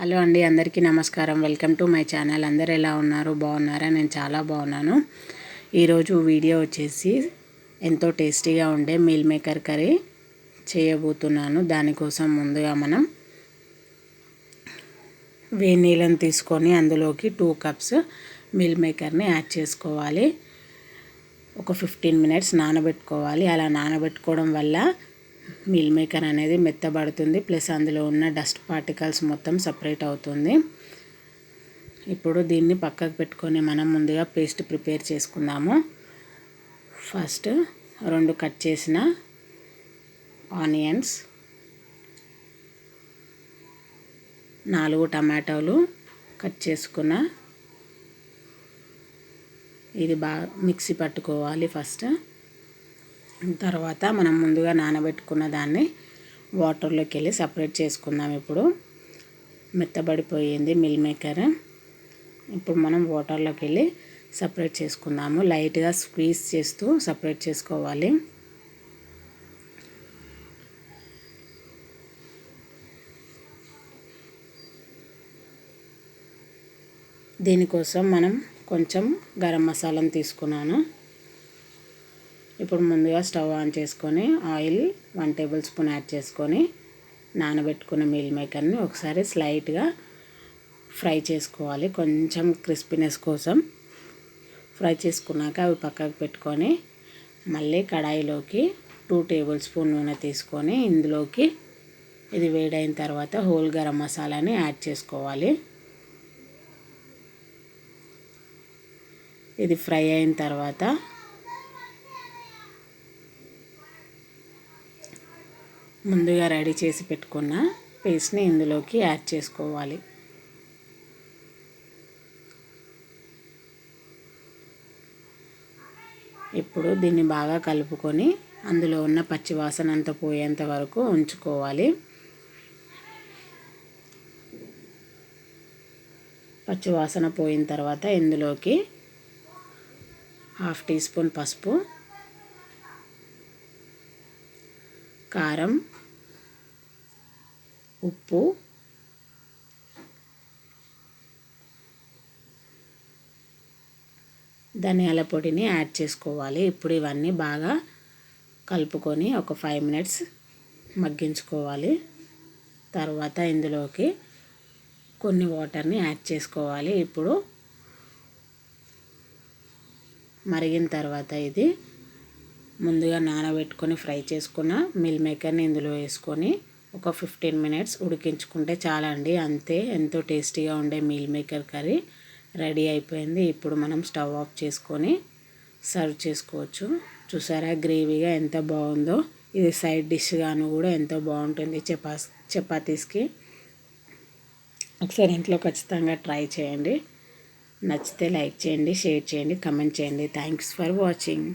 Hello అండి, అందరికీ నమస్కారం. Welcome to my channel. అందరు ఎలా ఉన్నారు? బాగున్నారా? నేను చాలా బాగున్నాను. ఈరోజు వీడియో వచ్చేసి ఎంతో టేస్టీగా ఉండే మీల్ మేకర్ కర్రీ చేయబోతున్నాను. దానికోసం ముందుగా మనం వేడి నీళ్ళని తీసుకొని అందులోకి 2 కప్స్ మీల్ మేకర్ని యాడ్ చేసుకోవాలి. ఒక 15 మినిట్స్ నానబెట్టుకోవాలి. అలా నానబెట్టుకోవడం వల్ల మీల్ మేకర్ అనేది మెత్తబడుతుంది, ప్లస్ అందులో ఉన్న డస్ట్ పార్టికల్స్ మొత్తం సపరేట్ అవుతుంది. ఇప్పుడు దీన్ని పక్కకు పెట్టుకొని మనం ముందుగా పేస్ట్ ప్రిపేర్ చేసుకుందాము. ఫస్ట్ 2 కట్ చేసిన ఆనియన్స్, 4 టమాటోలు కట్ చేసుకున్న, ఇది బాగా మిక్సీ పట్టుకోవాలి. ఫస్ట్ తర్వాత మనం ముందుగా నానబెట్టుకున్న దాన్ని వాటర్లోకి వెళ్ళి సపరేట్ చేసుకుందాం. ఇప్పుడు మెత్తబడిపోయింది మిల్ మేకర్. ఇప్పుడు మనం వాటర్లోకి వెళ్ళి సపరేట్ చేసుకుందాము. లైట్గా స్క్వీజ్ చేస్తూ సపరేట్ చేసుకోవాలి. దీనికోసం మనం కొంచెం గరం మసాలాను తీసుకున్నాను. ఇప్పుడు ముందుగా స్టవ్ ఆన్ చేసుకొని ఆయిల్ 1 టేబుల్ స్పూన్ యాడ్ చేసుకొని నానబెట్టుకున్న మీల్ మేకర్ని ఒకసారి స్లైట్గా ఫ్రై చేసుకోవాలి. కొంచెం క్రిస్పీనెస్ కోసం ఫ్రై చేసుకున్నాక అవి పక్కకు పెట్టుకొని మళ్ళీ కడాయిలోకి 2 టేబుల్ స్పూన్ నూనె తీసుకొని ఇందులోకి ఇది వేడైన తర్వాత హోల్ గరం మసాలాని యాడ్ చేసుకోవాలి. ఇది ఫ్రై అయిన తర్వాత ముందుగా రెడీ చేసి పెట్టుకున్న పేస్ట్ని ఇందులోకి యాడ్ చేసుకోవాలి. ఇప్పుడు దీన్ని బాగా కలుపుకొని అందులో ఉన్న పచ్చి వాసన అంతా పోయేంత వరకు ఉంచుకోవాలి. పచ్చి వాసన పోయిన తర్వాత ఇందులోకి 1/2 టీ స్పూన్ పసుపు, కారం, ఉప్పు, ధనియాల పొడిని యాడ్ చేసుకోవాలి. ఇప్పుడు ఇవన్నీ బాగా కలుపుకొని ఒక 5 మినిట్స్ మగ్గించుకోవాలి. తర్వాత ఇందులోకి కొన్ని వాటర్ని యాడ్ చేసుకోవాలి. ఇప్పుడు మరిగిన తర్వాత ఇది ముందుగా నానబెట్టుకొని ఫ్రై చేసుకున్న మీల్ మేకర్ని ఇందులో వేసుకొని ఒక 15 మినిట్స్ ఉడికించుకుంటే చాలండి. అంతే, ఎంతో టేస్టీగా ఉండే మీల్ మేకర్ కర్రీ రెడీ అయిపోయింది. ఇప్పుడు మనం స్టవ్ ఆఫ్ చేసుకొని సర్వ్ చేసుకోవచ్చు. చూసారా గ్రేవీగా ఎంత బాగుందో. ఇది సైడ్ డిష్గాను కూడా ఎంతో బాగుంటుంది చపాతీస్కి. ఒకసారి ఇంట్లో ఖచ్చితంగా ట్రై చేయండి. నచ్చితే లైక్ చేయండి, షేర్ చేయండి, కమెంట్ చేయండి. Thanks for watching.